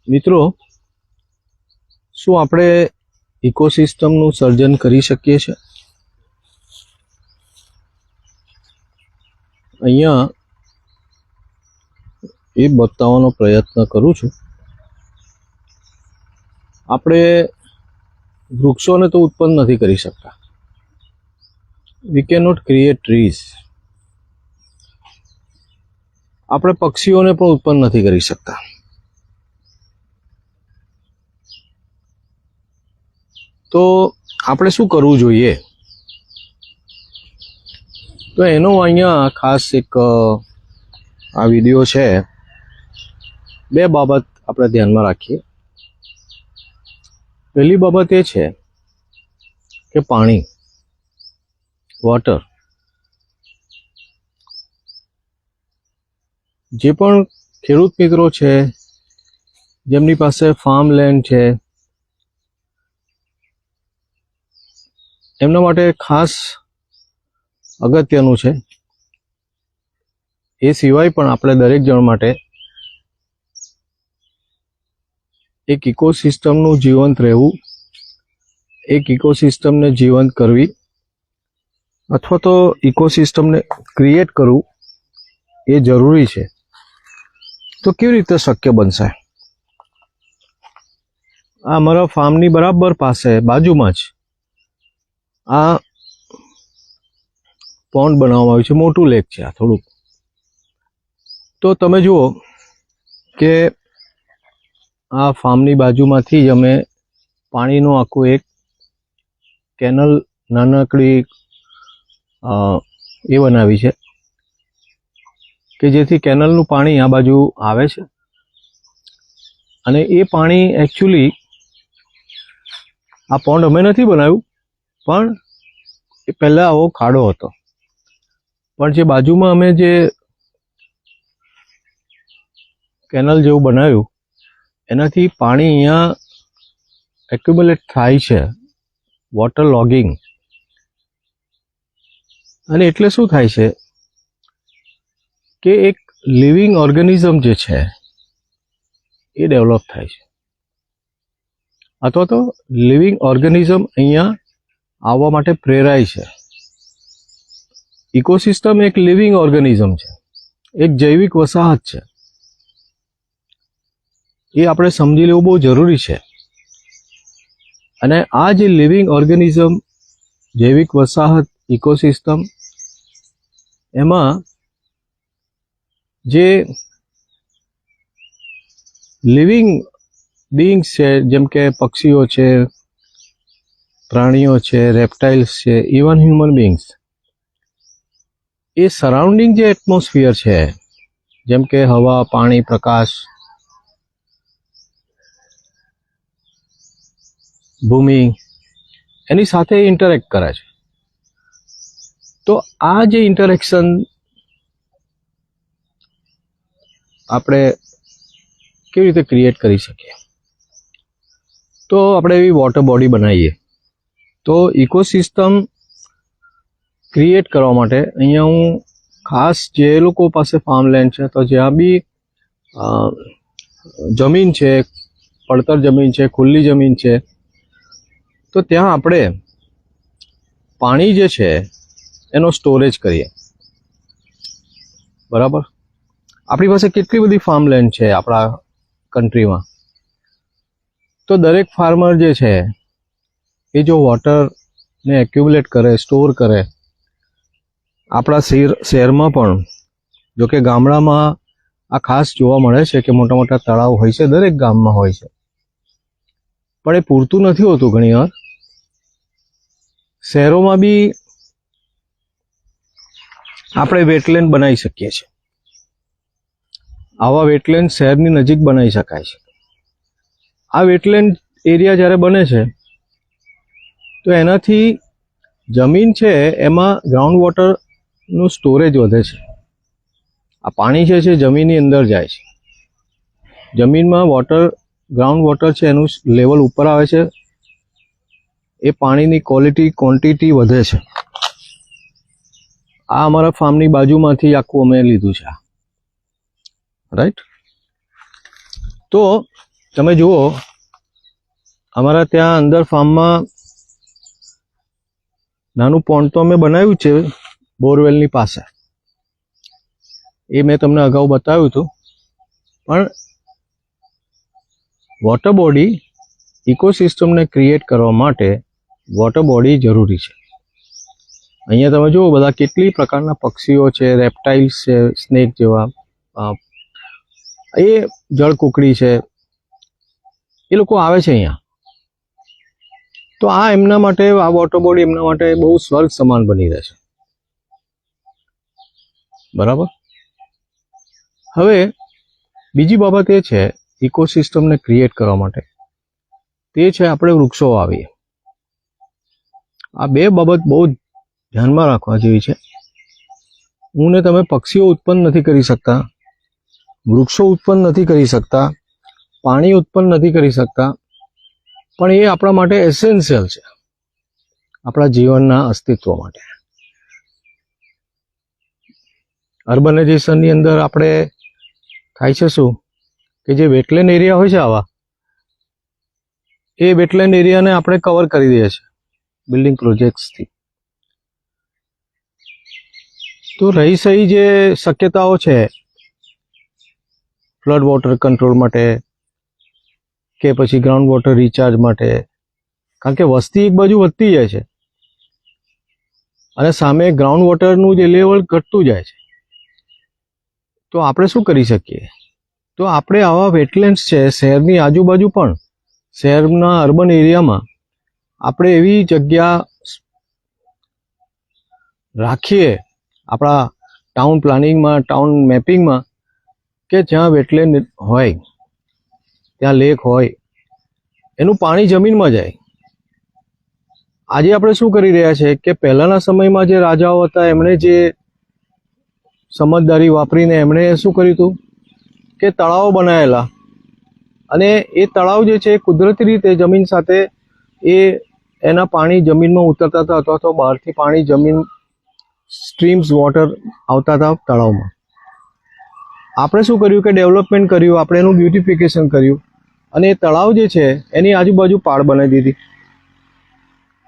મિત્રો, શું આપણે ઇકોસિસ્ટમનું સર્જન કરી શકીએ છીએ? અહીંયા એ બતાવવાનો પ્રયત્ન કરું છું. આપણે વૃક્ષોને તો ઉત્પન્ન નથી કરી શકતા. We can not create trees. આપણે પક્ષીઓને પણ ઉત્પન્ન નથી કરી શકતા. તો આપણે શું કરવું જોઈએ? તો એનો અહીંયા ખાસ એક આ વિડીયો છે. બે બાબત આપણે ધ્યાનમાં રાખીએ. પહેલી બાબત એ છે કે પાણી, વોટર. જે પણ ખેડૂત મિત્રો છે, જેમની પાસે ફાર્મ લેન્ડ છે, એમના માટે ખાસ અગત્યનું છે. એ સિવાય પણ આપણે દરેક જણ માટે એક ઇકોસિસ્ટમનું જીવંત રહેવું, એક ઇકોસિસ્ટમને જીવંત કરવી અથવા તો ઇકોસિસ્ટમને ક્રિએટ કરવું એ જરૂરી છે. તો કેવી રીતે શક્ય બનશે? આ અમારા ફાર્મની બરાબર પાસે બાજુમાં જ આ પોન્ડ બનાવવામાં આવ્યું છે. મોટું લેક છે આ થોડુંક. તો તમે જુઓ કે આ ફાર્મની બાજુમાંથી જ અમે પાણીનું આખું એક કેનલ, નાનકડી એ બનાવી છે કે જેથી કેનલનું પાણી આ બાજુ આવે છે. અને એ પાણી એકચ્યુઅલી આ પોન્ડ અમે નથી બનાવ્યું, પણ એ પહેલાં આવો ખાડો હતો. પણ જે બાજુમાં અમે જે કેનલ જેવું બનાવ્યું એનાથી પાણી અહીંયા એક્યુમ્યુલેટ થાય છે, વોટર લોગિંગ. અને એટલે શું થાય છે કે એક લિવિંગ ઓર્ગેનિઝમ જે છે એ ડેવલપ થાય છે, અથવા તો લિવિંગ ઓર્ગેનિઝમ અહીંયા આવવા માટે પ્રેરાય છે. ઇકોસિસ્ટમ એક લિવિંગ ઓર્ગેનિઝમ છે, એક જૈવિક વસાહત છે. એ આપણે સમજી લેવું બહુ જરૂરી છે. અને આ જે લિવિંગ ઓર્ગેનિઝમ, જૈવિક વસાહત, ઇકોસિસ્ટમ, એમાં જે લિવિંગ બીઇંગ્સ છે, જેમ કે પક્ષીઓ છે, પ્રાણીઓ છે, રેપ્ટાઇલ્સ છે, ઇવન હ્યુમન બીઇંગ્સ, એ સરાઉન્ડિંગ જે એટમોસ્ફિયર છે, જેમ કે હવા, પાણી, પ્રકાશ, ભૂમિ, એની સાથે ઇન્ટરેક્ટ કરે છે. તો આ જે ઇન્ટરેક્શન આપણે કેવી રીતે ક્રિએટ કરી શકીએ? તો આપણે એવી વોટર બોડી બનાવીએ. તો ઇકોસિસ્ટમ ક્રિએટ કરવા માટે અહીંયા હું ખાસ જે લોકો પાસે ફાર્મ લેન્ડ છે, તો જ્યાં બી જમીન છે, પડતર જમીન છે, ખુલ્લી જમીન છે, તો ત્યાં આપણે પાણી જે છે એનો સ્ટોરેજ કરીએ. બરાબર? આપણી પાસે કેટલી બધી ફાર્મ લેન્ડ છે આપણા કન્ટ્રીમાં. તો દરેક ફાર્મર જે છે એ જો વોટરને એક્યુમ્યુલેટ કરે, સ્ટોર કરે. આપણા શહેરમાં પણ, જો કે ગામડામાં આ ખાસ જોવા મળે છે કે મોટા મોટા તળાવ હોય છે, દરેક ગામમાં હોય છે, પણ એ પૂરતું નથી હોતું. ઘણી વાર શહેરોમાં બી આપણે વેટલેન્ડ બનાવી શકીએ છીએ. આવા વેટલેન્ડ શહેરની નજીક બનાવી શકાય છે. આ વેટલેન્ડ એરિયા જ્યારે બને છે તો એનાથી જમીન છે એમાં ગ્રાઉન્ડ વોટરનું સ્ટોરેજ વધે છે. આ પાણી જે છે જમીનની અંદર જાય છે. જમીનમાં વોટર, ગ્રાઉન્ડ વોટર છે એનું લેવલ ઉપર આવે છે. એ પાણીની ક્વોલિટી, ક્વોન્ટિટી વધે છે. આ અમારા ફાર્મની બાજુમાંથી આખું અમે લીધું છે. રાઈટ? તો તમે જુઓ, અમારા ત્યાં અંદર ફાર્મમાં નાનું પોન્ડ તો અમે બનાવ્યું છે બોરવેલની પાસે, એ મેં તમને અગાઉ બતાવ્યું હતું. પણ વોટર બોડી ઇકોસિસ્ટમને ક્રિએટ કરવા માટે વોટર બોડી જરૂરી છે. અહીંયા તમે જુઓ બધા કેટલી પ્રકારના પક્ષીઓ છે, રેપ્ટાઇલ્સ છે, સ્નેક જેવા, એ જળકુકડી છે, એ લોકો આવે છે અહીંયા. તો આ એમના માટે, આ વોટર બોડી એમના માટે બહુ સ્વર્ગ સમાન બની રહે છે. બરાબર. હવે બીજી બાબત એ છે ઇકોસિસ્ટમને ક્રિએટ કરવા માટે, તે છે આપણે વૃક્ષો વાવીએ. આ બે બાબત બહુ ધ્યાનમાં રાખવા જેવી છે. હું ને તમે પક્ષીઓ ઉત્પન્ન નથી કરી શકતા, વૃક્ષો ઉત્પન્ન નથી કરી શકતા, પાણી ઉત્પન્ન નથી કરી શકતા, પણ એ આપણા માટે એસેન્શિયલ છે, આપણા જીવનના અસ્તિત્વ માટે. અર્બનાઇઝેશનની અંદર આપણે થાય છે શું કે જે વેટલેન્ડ એરિયા હોય છે આવા, એ વેટલેન્ડ એરિયાને આપણે કવર કરી દઈએ છીએ બિલ્ડિંગ પ્રોજેક્ટ્સથી. તો રહી સહી જે શક્યતાઓ છે ફ્લડ વોટર કંટ્રોલ માટે કે પછી ગ્રાઉન્ડ વોટર રિચાર્જ માટે, કારણ કે વસ્તી એક બાજુ વધતી જાય છે અને સામે ગ્રાઉન્ડ વોટરનું જે લેવલ ઘટતું જાય છે, તો આપણે શું કરી શકીએ? તો આપણે આવા વેટલેન્ડ્સ છે શહેરની આજુબાજુ પણ, શહેરના અર્બન એરિયામાં આપણે એવી જગ્યા રાખીએ આપણા ટાઉન પ્લાનિંગમાં, ટાઉન મેપિંગમાં, કે જ્યાં વેટલેન્ડ હોય, ત્યાં લેક હોય, એનું પાણી જમીનમાં જાય. આજે આપણે શું કરી રહ્યા છે કે પહેલાના સમયમાં જે રાજાઓ હતા એમણે જે સમજદારી વાપરીને એમણે શું કર્યું હતું કે તળાવો બનાવેલા, અને એ તળાવ જે છે કુદરતી રીતે જમીન સાથે એના પાણી જમીનમાં ઉતરતા હતા, અથવા તો બહારથી પાણી જમીન સ્ટ્રીમ્સ વોટર આવતા હતા તળાવમાં. આપણે શું કર્યું કે ડેવલપમેન્ટ કર્યું, આપણે એનું બ્યુટિફિકેશન કર્યું, અને એ તળાવ જે છે એની આજુબાજુ પાળ બનાવી દીધી.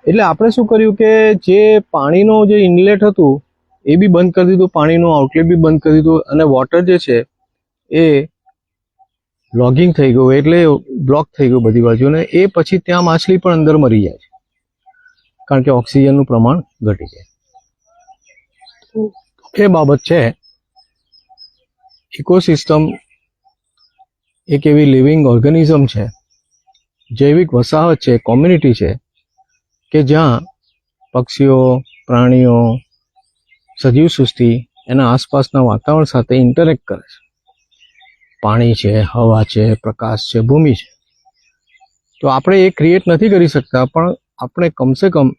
એટલે આપણે શું કર્યું કે જે પાણીનો જે ઇનલેટ હતું એ બી બંધ કરી દીધું, પાણીનું આઉટલેટ બી બંધ કરી દીધું, અને વોટર જે છે એ લોગિંગ થઈ ગયું, એટલે બ્લોક થઈ ગયું બધી બાજુ, અને એ પછી ત્યાં માછલી પણ અંદર મરી જાય છે, કારણ કે ઓક્સિજનનું પ્રમાણ ઘટી જાય. એ બાબત છે. ઇકોસિસ્ટમ એક એવી લિવિંગ ઓર્ગેનિઝમ છે, જૈવિક વસાહત છે, કોમ્યુનિટી છે, કે જ્યાં પક્ષીઓ, પ્રાણીઓ, સજીવ સૃષ્ટિ એના આસપાસના વાતાવરણ સાથે ઇન્ટરેક્ટ કરે છે. પાણી છે, હવા છે, પ્રકાશ છે, ભૂમિ છે. તો આપણે એ ક્રિએટ નથી કરી શકતા, પણ આપણે કમસે કમ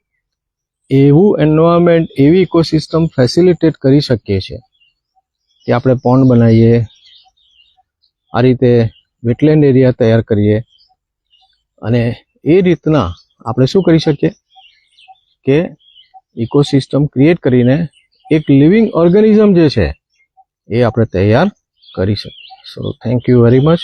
એવું એન્વાયરમેન્ટ, એવી ઇકોસિસ્ટમ ફેસિલિટેટ કરી શકીએ છીએ કે આપણે પોન્ડ બનાવીએ, આ રીતે વેટલેન્ડ એરિયા તૈયાર કરીએ, અને એ રીતના આપણે શું કરી શકીએ કે ઇકોસિસ્ટમ ક્રિએટ કરીને એક લિવિંગ ઓર્ગેનિઝમ જે છે એ આપણે તૈયાર કરી શકીએ. So thank you very much.